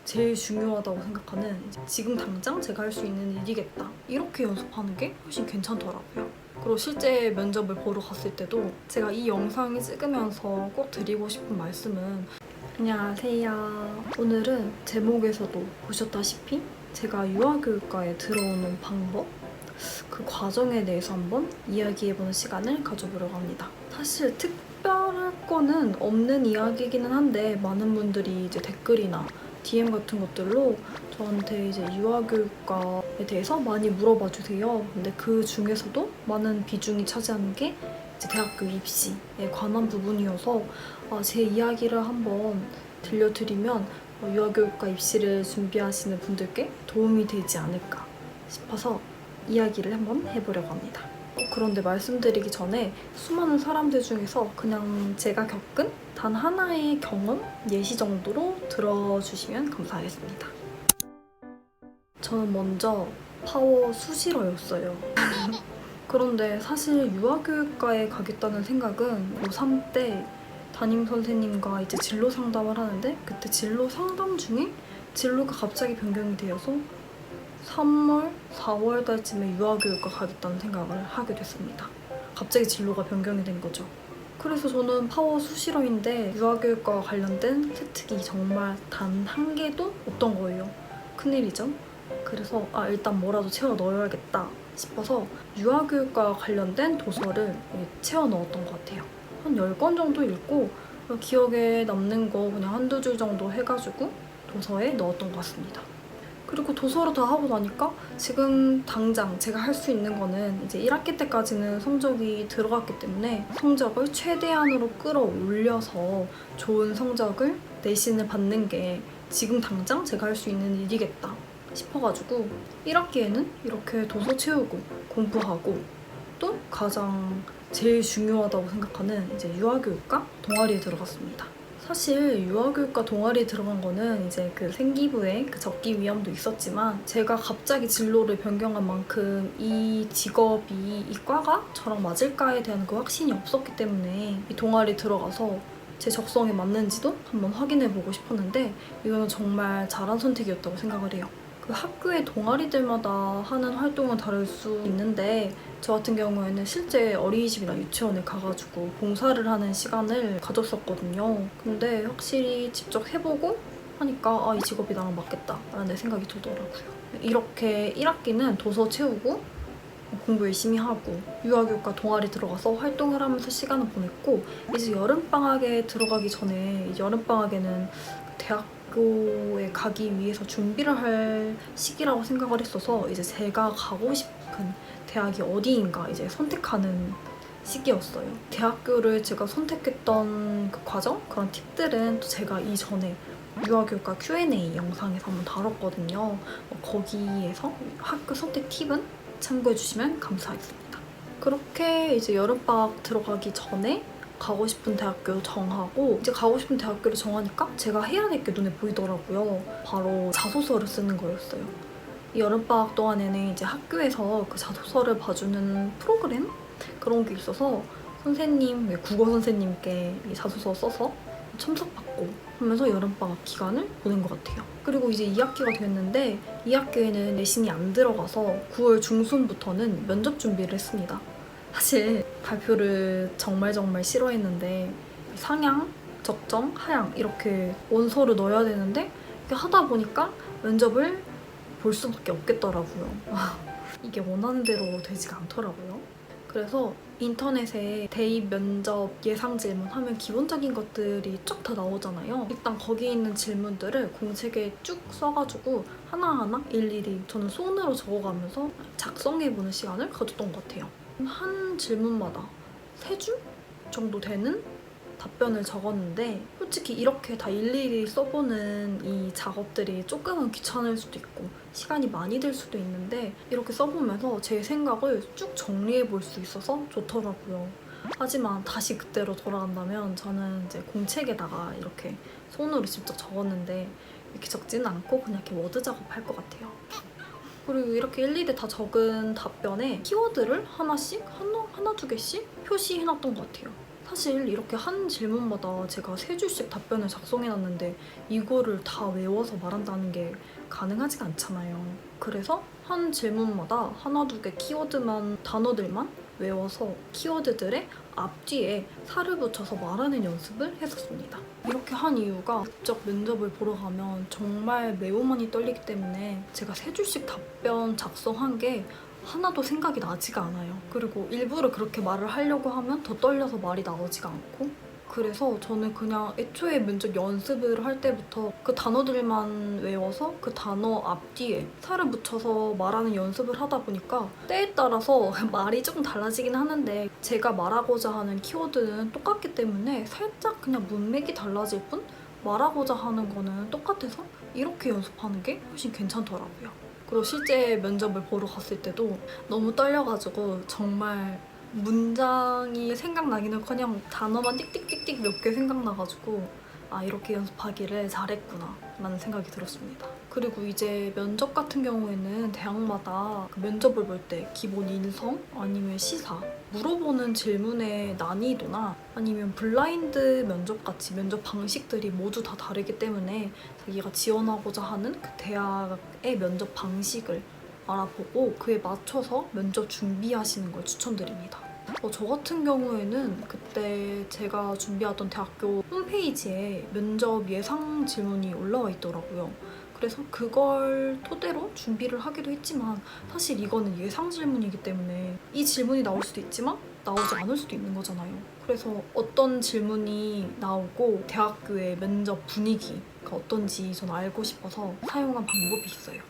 제일 중요하다고 생각하는 이제 지금 당장 제가 할 수 있는 일이겠다. 이렇게 연습하는 게 훨씬 괜찮더라고요. 그리고 실제 면접을 보러 갔을 때도 제가 이 영상을 찍으면서 꼭 드리고 싶은 말씀은 안녕하세요. 오늘은 제목에서도 보셨다시피 제가 유아교육과에 들어오는 방법, 그 과정에 대해서 한번 이야기해보는 시간을 가져보려고 합니다. 사실 특별할 거는 없는 이야기이기는 한데 많은 분들이 이제 댓글이나 DM 같은 것들로 저한테 이제 유아교육과에 대해서 많이 물어봐 주세요. 근데 그 중에서도 많은 비중이 차지하는 게 이제 대학교 입시에 관한 부분이어서 제 이야기를 한번 들려드리면 유아교육과 입시를 준비하시는 분들께 도움이 되지 않을까 싶어서 이야기를 한번 해보려고 합니다. 그런데 말씀드리기 전에 수많은 사람들 중에서 그냥 제가 겪은 단 하나의 경험, 예시 정도로 들어주시면 감사하겠습니다. 저는 먼저 파워 수시러였어요. 그런데 사실 유아교육과에 가겠다는 생각은 고3 때 담임 선생님과 이제 진로 상담을 하는데 그때 진로 상담 중에 진로가 갑자기 변경이 되어서 3월, 4월 달쯤에 유아교육과 가겠다는 생각을 하게 됐습니다. 갑자기 진로가 변경이 된 거죠. 그래서 저는 파워 수시러인데 유아교육과와 관련된 세특이 정말 단 한 개도 없던 거예요. 큰일이죠. 그래서 일단 뭐라도 채워 넣어야겠다 싶어서 유아교육과와 관련된 도서를 채워 넣었던 것 같아요. 한 10권 정도 읽고 기억에 남는 거 그냥 한두 줄 정도 해가지고 도서에 넣었던 것 같습니다. 그리고 도서를 다 하고 나니까 지금 당장 제가 할 수 있는 거는 이제 1학기 때까지는 성적이 들어갔기 때문에 성적을 최대한으로 끌어올려서 좋은 성적을 내신을 받는 게 지금 당장 제가 할 수 있는 일이겠다 싶어가지고 1학기에는 이렇게 도서 채우고 공부하고 또 가장 제일 중요하다고 생각하는 이제 유아교육과 동아리에 들어갔습니다. 사실 유아교육과 동아리에 들어간 거는 이제 그 생기부에 그 적기 위험도 있었지만 제가 갑자기 진로를 변경한 만큼 이 직업이 이 과가 저랑 맞을까에 대한 그 확신이 없었기 때문에 이 동아리에 들어가서 제 적성에 맞는지도 한번 확인해보고 싶었는데 이거는 정말 잘한 선택이었다고 생각을 해요. 그 학교의 동아리들마다 하는 활동은 다를 수 있는데 저 같은 경우에는 실제 어린이집이나 유치원에 가가지고 봉사를 하는 시간을 가졌었거든요. 근데 확실히 직접 해보고 하니까 이 직업이 나랑 맞겠다 라는 생각이 들더라고요. 이렇게 1학기는 도서 채우고 공부 열심히 하고 유아교육과 동아리 들어가서 활동을 하면서 시간을 보냈고 이제 여름방학에 들어가기 전에 여름방학에는 대학교에 가기 위해서 준비를 할 시기라고 생각을 했어서 이제 제가 가고 싶은 대학이 어디인가 이제 선택하는 시기였어요. 대학교를 제가 선택했던 그 과정? 그런 팁들은 또 제가 이전에 유아교육과 Q&A 영상에서 한번 다뤘거든요. 거기에서 학교 선택 팁은 참고해주시면 감사하겠습니다. 그렇게 이제 여름방학 들어가기 전에 가고 싶은 대학교 정하고 이제 가고 싶은 대학교를 정하니까 제가 해야 될 게 눈에 보이더라고요. 바로 자소서를 쓰는 거였어요. 이 여름방학 동안에는 이제 학교에서 그 자소서를 봐주는 프로그램? 그런 게 있어서 선생님, 국어 선생님께 이 자소서 써서 첨삭받고 하면서 여름방학 기간을 보낸 것 같아요. 그리고 이제 2학기가 됐는데 2학기에는 내신이 안 들어가서 9월 중순부터는 면접 준비를 했습니다. 사실 발표를 정말 싫어했는데 상향, 적정, 하향 이렇게 원서를 넣어야 되는데 이렇게 하다 보니까 면접을 볼 수밖에 없겠더라고요. 이게 원하는 대로 되지가 않더라고요. 그래서 인터넷에 대입 면접 예상 질문 하면 기본적인 것들이 쭉 다 나오잖아요. 일단 거기 있는 질문들을 공책에 쭉 써가지고 하나하나 일일이 저는 손으로 적어가면서 작성해보는 시간을 가졌던 것 같아요. 한 질문마다 3줄 정도 되는 답변을 적었는데 솔직히 이렇게 다 일일이 써보는 이 작업들이 조금은 귀찮을 수도 있고 시간이 많이 들 수도 있는데 이렇게 써보면서 제 생각을 쭉 정리해 볼 수 있어서 좋더라고요. 하지만 다시 그때로 돌아간다면 저는 이제 공책에다가 이렇게 손으로 직접 적었는데 이렇게 적지는 않고 그냥 이렇게 워드 작업할 것 같아요. 그리고 이렇게 일일이 다 적은 답변에 키워드를 하나씩, 하나 두 개씩 표시해놨던 것 같아요. 사실 이렇게 한 질문마다 제가 3줄씩 답변을 작성해놨는데 이거를 다 외워서 말한다는 게 가능하지가 않잖아요. 그래서 한 질문마다 하나 두 개 키워드만, 단어들만 외워서 키워드들의 앞뒤에 살을 붙여서 말하는 연습을 했었습니다. 이렇게 한 이유가 직접 면접을 보러 가면 정말 매우 많이 떨리기 때문에 제가 3줄씩 답변 작성한 게 하나도 생각이 나지가 않아요. 그리고 일부러 그렇게 말을 하려고 하면 더 떨려서 말이 나오지가 않고, 그래서 저는 그냥 애초에 면접 연습을 할 때부터 그 단어들만 외워서 그 단어 앞뒤에 살을 붙여서 말하는 연습을 하다 보니까 때에 따라서 말이 조금 달라지긴 하는데 제가 말하고자 하는 키워드는 똑같기 때문에 살짝 그냥 문맥이 달라질 뿐 말하고자 하는 거는 똑같아서 이렇게 연습하는 게 훨씬 괜찮더라고요. 그리고 실제 면접을 보러 갔을 때도 너무 떨려가지고 정말 문장이 생각나기는커녕 단어만 띡띡띡띡 몇 개 생각나가지고 아, 이렇게 연습하기를 잘했구나 라는 생각이 들었습니다. 그리고 이제 면접 같은 경우에는 대학마다 그 면접을 볼 때 기본 인성 아니면 시사 물어보는 질문의 난이도나 아니면 블라인드 면접같이 면접 방식들이 모두 다 다르기 때문에 자기가 지원하고자 하는 그 대학의 면접 방식을 알아보고 그에 맞춰서 면접 준비하시는 걸 추천드립니다. 저 같은 경우에는 그때 제가 준비하던 대학교 홈페이지에 면접 예상 질문이 올라와 있더라고요. 그래서 그걸 토대로 준비를 하기도 했지만 사실 이거는 예상 질문이기 때문에 이 질문이 나올 수도 있지만 나오지 않을 수도 있는 거잖아요. 그래서 어떤 질문이 나오고 대학교의 면접 분위기가 어떤지 전 알고 싶어서 사용한 방법이 있어요.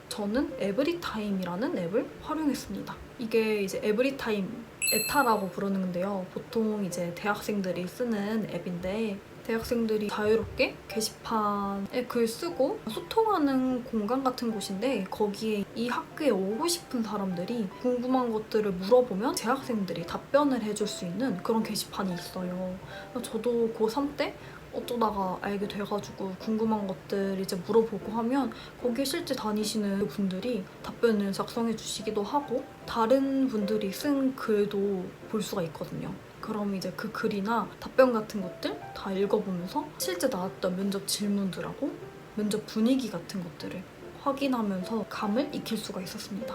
저는 에브리타임이라는 앱을 활용했습니다. 이게 이제 에브리타임 에타라고 부르는 건데요. 보통 이제 대학생들이 쓰는 앱인데 대학생들이 자유롭게 게시판에 글 쓰고 소통하는 공간 같은 곳인데 거기에 이 학교에 오고 싶은 사람들이 궁금한 것들을 물어보면 재학생들이 답변을 해줄 수 있는 그런 게시판이 있어요. 저도 고3 때 어쩌다가 알게 돼가지고 궁금한 것들 이제 물어보고 하면 거기에 실제 다니시는 분들이 답변을 작성해 주시기도 하고 다른 분들이 쓴 글도 볼 수가 있거든요. 그럼 이제 그 글이나 답변 같은 것들 다 읽어보면서 실제 나왔던 면접 질문들하고 면접 분위기 같은 것들을 확인하면서 감을 익힐 수가 있었습니다.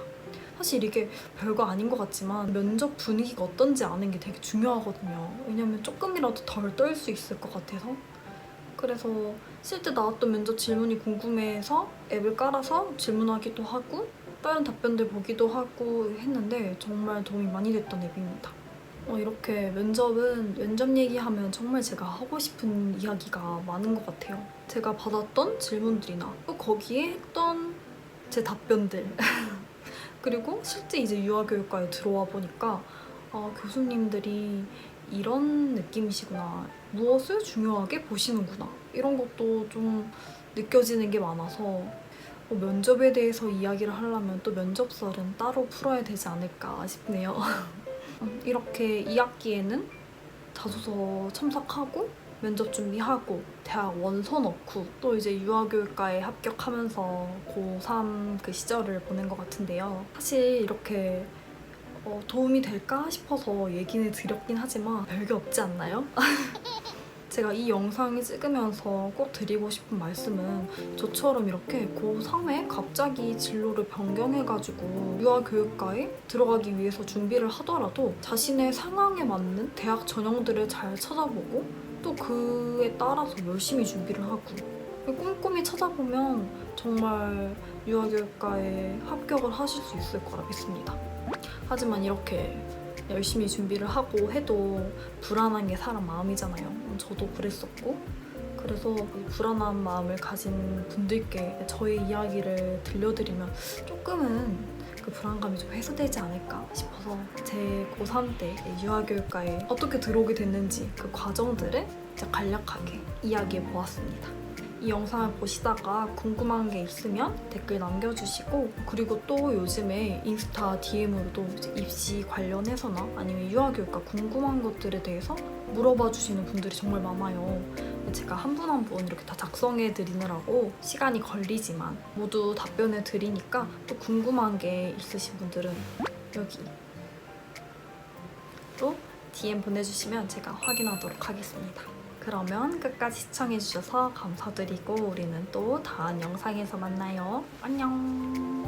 사실 이게 별거 아닌 것 같지만 면접 분위기가 어떤지 아는 게 되게 중요하거든요. 왜냐면 조금이라도 덜 떨 수 있을 것 같아서. 그래서 실제 나왔던 면접 질문이 궁금해서 앱을 깔아서 질문하기도 하고 다른 답변들 보기도 하고 했는데 정말 도움이 많이 됐던 앱입니다. 이렇게 면접 얘기하면 정말 제가 하고 싶은 이야기가 많은 것 같아요. 제가 받았던 질문들이나 또 거기에 했던 제 답변들 그리고 실제 이제 유아교육과에 들어와 보니까 교수님들이 이런 느낌이시구나, 무엇을 중요하게 보시는구나 이런 것도 좀 느껴지는 게 많아서 면접에 대해서 이야기를 하려면 또 면접설은 따로 풀어야 되지 않을까 싶네요. 이렇게 2학기에는 자소서 첨삭하고 면접 준비하고 대학 원서 넣고 또 이제 유아교육과에 합격하면서 고3 그 시절을 보낸 것 같은데요. 사실 이렇게 도움이 될까 싶어서 얘기는 드렸긴 하지만 별게 없지 않나요? 제가 이 영상을 찍으면서 꼭 드리고 싶은 말씀은 저처럼 이렇게 고3에 갑자기 진로를 변경해가지고 유아교육과에 들어가기 위해서 준비를 하더라도 자신의 상황에 맞는 대학 전형들을 잘 찾아보고 또 그에 따라서 열심히 준비를 하고 꼼꼼히 찾아보면 정말 유아교육과에 합격을 하실 수 있을 거라 믿습니다. 하지만 이렇게 열심히 준비를 하고 해도 불안한 게 사람 마음이잖아요. 저도 그랬었고 그래서 이 불안한 마음을 가진 분들께 저의 이야기를 들려드리면 조금은 그 불안감이 좀 해소되지 않을까 싶어서 제 고3 때 유아교육과에 어떻게 들어오게 됐는지 그 과정들을 간략하게 이야기해 보았습니다. 이 영상을 보시다가 궁금한 게 있으면 댓글 남겨주시고 그리고 또 요즘에 인스타 DM으로도 입시 관련해서나 아니면 유아교육과 궁금한 것들에 대해서 물어봐 주시는 분들이 정말 많아요. 제가 한 분 한 분 이렇게 다 작성해 드리느라고 시간이 걸리지만 모두 답변해 드리니까 또 궁금한 게 있으신 분들은 여기 또 DM 보내주시면 제가 확인하도록 하겠습니다. 그러면 끝까지 시청해주셔서 감사드리고 우리는 또 다음 영상에서 만나요. 안녕.